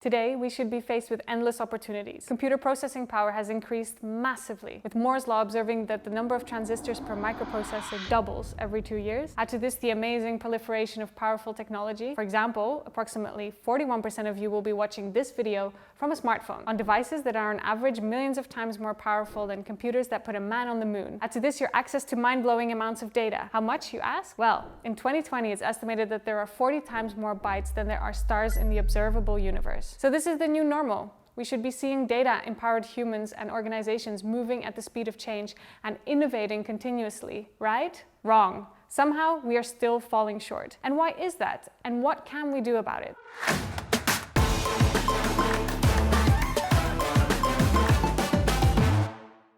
Today, we should be faced with endless opportunities. Computer processing power has increased massively, with Moore's law observing that the number of transistors per microprocessor doubles every 2 years. Add to this the amazing proliferation of powerful technology. For example, approximately 41% of you will be watching this video from a smartphone, on devices that are on average millions of times more powerful than computers that put a man on the moon. Add to this your access to mind-blowing amounts of data. How much, you ask? Well, in 2020, it's estimated that there are 40 times more bytes than there are stars in the observable universe. So this is the new normal. We should be seeing data-empowered humans and organizations moving at the speed of change and innovating continuously, right? Wrong. Somehow we are still falling short. And why is that? And what can we do about it?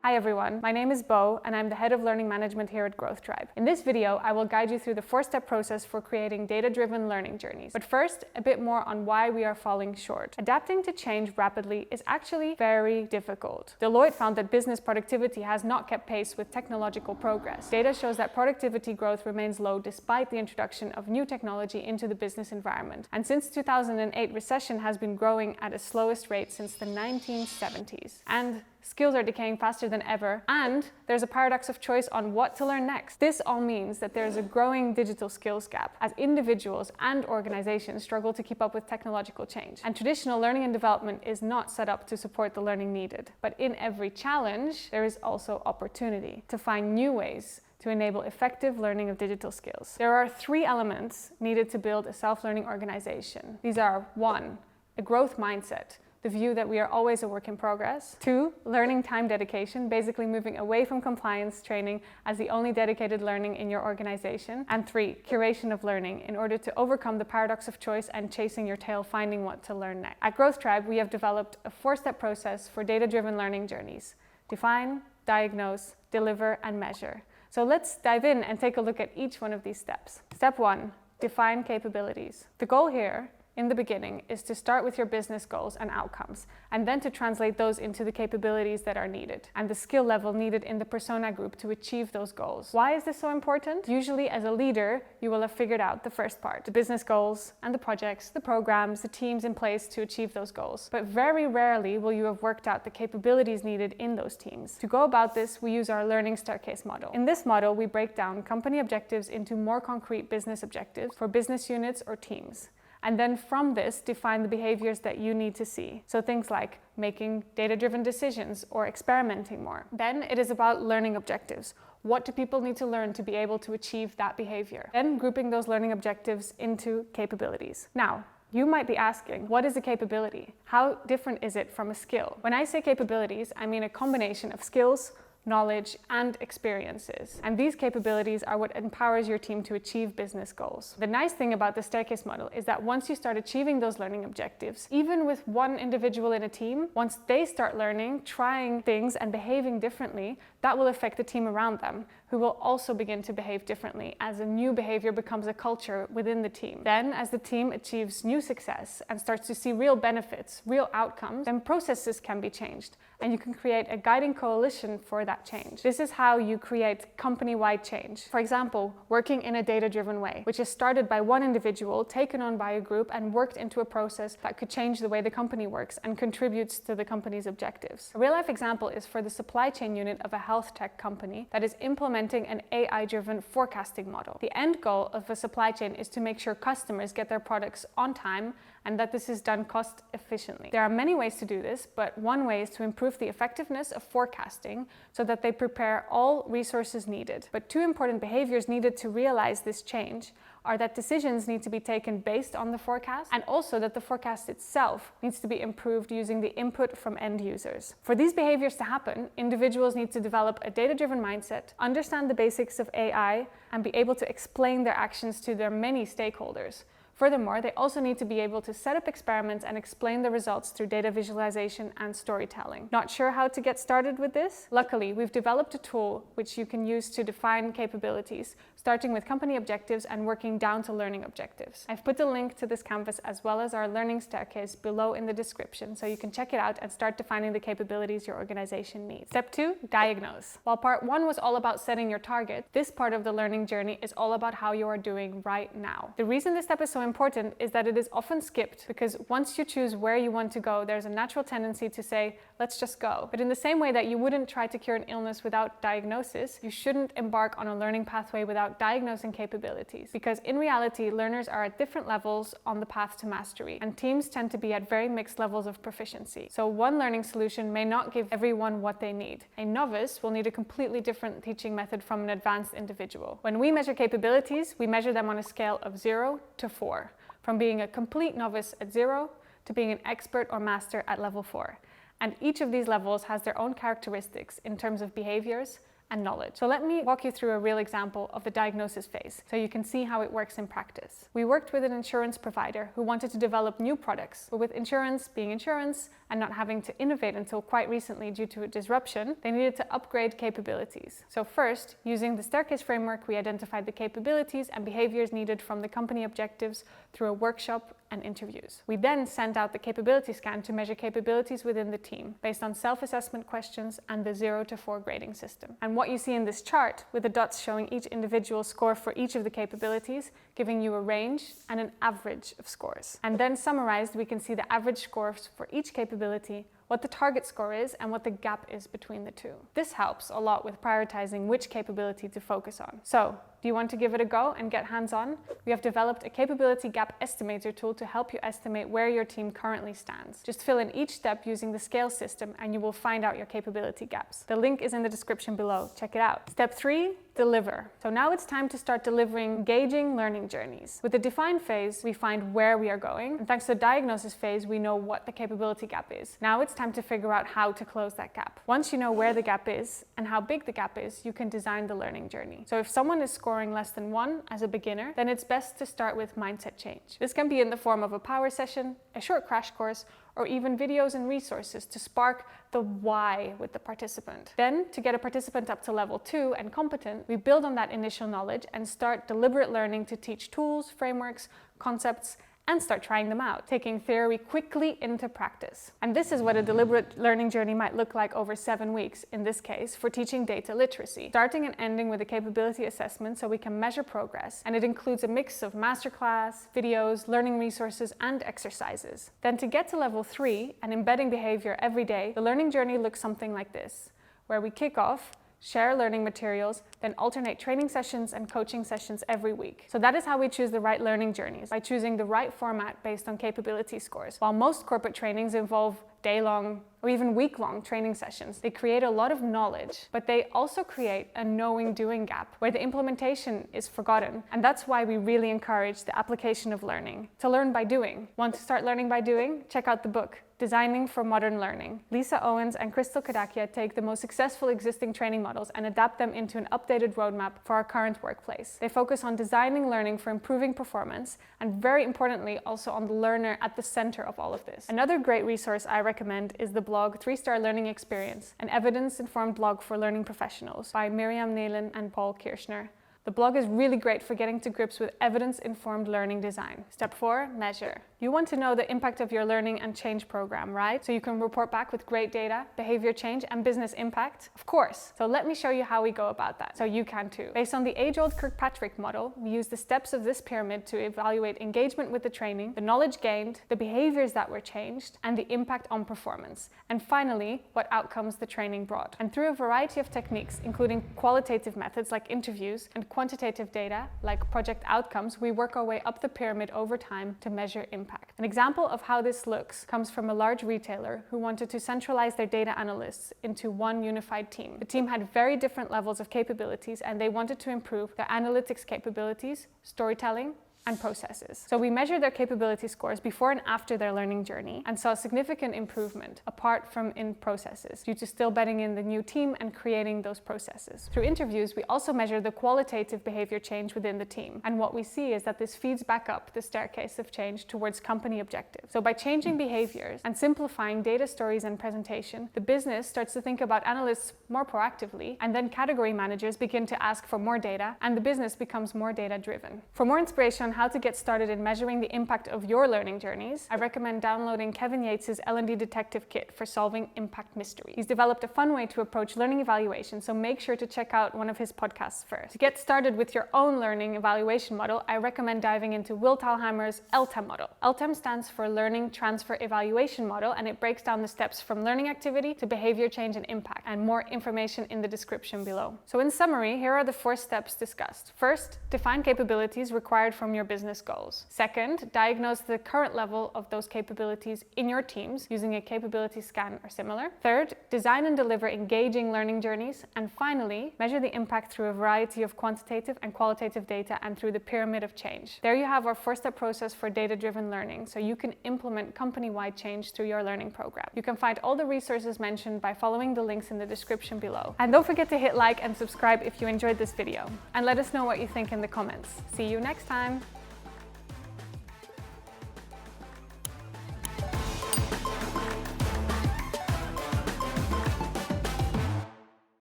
Hi everyone, my name is Bo and I'm the head of learning management here at Growth Tribe. In this video, I will guide you through the 4-step process for creating data-driven learning journeys. But first, a bit more on why we are falling short. Adapting to change rapidly is actually very difficult. Deloitte found that business productivity has not kept pace with technological progress. Data shows that productivity growth remains low despite the introduction of new technology into the business environment. And since 2008, recession has been growing at its slowest rate since the 1970s. And skills are decaying faster than ever, and there's a paradox of choice on what to learn next. This all means that there's a growing digital skills gap as individuals and organizations struggle to keep up with technological change. And traditional learning and development is not set up to support the learning needed. But in every challenge, there is also opportunity to find new ways to enable effective learning of digital skills. There are 3 elements needed to build a self-learning organization. These are 1, a growth mindset, the view that we are always a work in progress. 2, learning time dedication, basically moving away from compliance training as the only dedicated learning in your organization. And 3, curation of learning, in order to overcome the paradox of choice and chasing your tail, finding what to learn next. At Growth Tribe, we have developed a 4-step process for data-driven learning journeys: define, diagnose, deliver, and measure. So let's dive in and take a look at each one of these steps. Step 1, define capabilities. The goal here in the beginning is to start with your business goals and outcomes, and then to translate those into the capabilities that are needed and the skill level needed in the persona group to achieve those goals. Why is this so important? Usually as a leader, you will have figured out the first part, the business goals and the projects, the programs, the teams in place to achieve those goals. But very rarely will you have worked out the capabilities needed in those teams. To go about this, we use our learning staircase model. In this model, we break down company objectives into more concrete business objectives for business units or teams. And then from this, define the behaviors that you need to see. So things like making data-driven decisions or experimenting more. Then it is about learning objectives. What do people need to learn to be able to achieve that behavior? Then grouping those learning objectives into capabilities. Now, you might be asking, what is a capability? How different is it from a skill? When I say capabilities, I mean a combination of skills, knowledge, and experiences. And these capabilities are what empowers your team to achieve business goals. The nice thing about the staircase model is that once you start achieving those learning objectives, even with one individual in a team, once they start learning, trying things, and behaving differently, that will affect the team around them, who will also begin to behave differently as a new behavior becomes a culture within the team. Then, as the team achieves new success and starts to see real benefits, real outcomes, then processes can be changed, and you can create a guiding coalition for that change. This is how you create company-wide change. For example, working in a data-driven way, which is started by one individual, taken on by a group, and worked into a process that could change the way the company works and contributes to the company's objectives. A real-life example is for the supply chain unit of a health tech company that is implementing an AI-driven forecasting model. The end goal of a supply chain is to make sure customers get their products on time and that this is done cost efficiently. There are many ways to do this, but one way is to improve the effectiveness of forecasting so that they prepare all resources needed. But 2 important behaviors needed to realize this change are that decisions need to be taken based on the forecast, and also that the forecast itself needs to be improved using the input from end users. For these behaviors to happen, individuals need to develop a data-driven mindset, understand the basics of AI, and be able to explain their actions to their many stakeholders. Furthermore, they also need to be able to set up experiments and explain the results through data visualization and storytelling. Not sure how to get started with this? Luckily, we've developed a tool which you can use to define capabilities, starting with company objectives and working down to learning objectives. I've put the link to this canvas as well as our learning staircase below in the description, so you can check it out and start defining the capabilities your organization needs. Step 2, diagnose. While part 1 was all about setting your target, this part of the learning journey is all about how you are doing right now. The reason this step is so important is that it is often skipped, because once you choose where you want to go, there's a natural tendency to say, let's just go. But in the same way that you wouldn't try to cure an illness without diagnosis, you shouldn't embark on a learning pathway without diagnosing capabilities. Because in reality, learners are at different levels on the path to mastery, and teams tend to be at very mixed levels of proficiency. So one learning solution may not give everyone what they need. A novice will need a completely different teaching method from an advanced individual. When we measure capabilities, we measure them on a scale of 0 to 4, from being a complete novice at 0 to being an expert or master at level 4. And each of these levels has their own characteristics in terms of behaviors and knowledge. So let me walk you through a real example of the diagnosis phase so you can see how it works in practice. We worked with an insurance provider who wanted to develop new products, but with insurance being insurance and not having to innovate until quite recently due to a disruption, they needed to upgrade capabilities. So first, using the staircase framework, we identified the capabilities and behaviors needed from the company objectives through a workshop and interviews. We then sent out the capability scan to measure capabilities within the team based on self-assessment questions and the 0 to 4 grading system. And what you see in this chart, with the dots showing each individual score for each of the capabilities, giving you a range and an average of scores. And then summarized, we can see the average scores for each capability, what the target score is, and what the gap is between the two. This helps a lot with prioritizing which capability to focus on. So, do you want to give it a go and get hands-on? We have developed a capability gap estimator tool to help you estimate where your team currently stands. Just fill in each step using the scale system and you will find out your capability gaps. The link is in the description below. Check it out. Step 3, deliver. So now it's time to start delivering engaging learning journeys. With the define phase, we find where we are going, and thanks to the diagnosis phase, we know what the capability gap is. Now it's time to figure out how to close that gap. Once you know where the gap is and how big the gap is, you can design the learning journey. So if someone is scoring less than 1 as a beginner, then it's best to start with mindset change. This can be in the form of a power session, a short crash course, or even videos and resources to spark the why with the participant. Then, to get a participant up to level 2 and competent, we build on that initial knowledge and start deliberate learning to teach tools, frameworks, concepts, and start trying them out, taking theory quickly into practice. And this is what a deliberate learning journey might look like over 7 weeks, in this case, for teaching data literacy, starting and ending with a capability assessment so we can measure progress. And it includes a mix of masterclass, videos, learning resources, and exercises. Then to get to level 3 and embedding behavior every day, the learning journey looks something like this, where we kick off, share learning materials, then alternate training sessions and coaching sessions every week. So that is how we choose the right learning journeys, by choosing the right format based on capability scores. While most corporate trainings involve day-long or even week-long training sessions, they create a lot of knowledge, but they also create a knowing-doing gap where the implementation is forgotten. And that's why we really encourage the application of learning, to learn by doing. Want to start learning by doing? Check out the book, Designing for Modern Learning. Lisa Owens and Crystal Kadakia take the most successful existing training models and adapt them into an updated roadmap for our current workplace. They focus on designing learning for improving performance, and very importantly, also on the learner at the center of all of this. Another great resource I recommend is the blog 3-Star Learning Experience, an evidence-informed blog for learning professionals by Miriam Nelen and Paul Kirschner. The blog is really great for getting to grips with evidence-informed learning design. Step 4, measure. You want to know the impact of your learning and change program, right? So you can report back with great data, behavior change, and business impact? Of course. So let me show you how we go about that, so you can too. Based on the age-old Kirkpatrick model, we use the steps of this pyramid to evaluate engagement with the training, the knowledge gained, the behaviors that were changed, and the impact on performance. And finally, what outcomes the training brought. And through a variety of techniques, including qualitative methods like interviews and quantitative data like project outcomes, we work our way up the pyramid over time to measure impact. An example of how this looks comes from a large retailer who wanted to centralize their data analysts into one unified team. The team had very different levels of capabilities, and they wanted to improve their analytics capabilities, storytelling, and processes. So we measured their capability scores before and after their learning journey and saw significant improvement apart from in processes due to still bedding in the new team and creating those processes. Through interviews, we also measure the qualitative behavior change within the team. And what we see is that this feeds back up the staircase of change towards company objectives. So by changing behaviors and simplifying data stories and presentation, the business starts to think about analysts more proactively, and then category managers begin to ask for more data, and the business becomes more data driven. For more inspiration on how to get started in measuring the impact of your learning journeys, I recommend downloading Kevin Yates's L&D Detective Kit for solving impact mysteries. He's developed a fun way to approach learning evaluation, so make sure to check out one of his podcasts first. To get started with your own learning evaluation model, I recommend diving into Will Thalheimer's LTEM model. LTEM stands for Learning Transfer Evaluation Model, and it breaks down the steps from learning activity to behavior change and impact, and more information in the description below. So in summary, here are the 4 steps discussed. First, define capabilities required from your business goals. Second, diagnose the current level of those capabilities in your teams using a capability scan or similar. Third, design and deliver engaging learning journeys. And finally, measure the impact through a variety of quantitative and qualitative data and through the pyramid of change. There you have our 4-step process for data-driven learning, so you can implement company-wide change through your learning program. You can find all the resources mentioned by following the links in the description below. And don't forget to hit like and subscribe if you enjoyed this video. And let us know what you think in the comments. See you next time!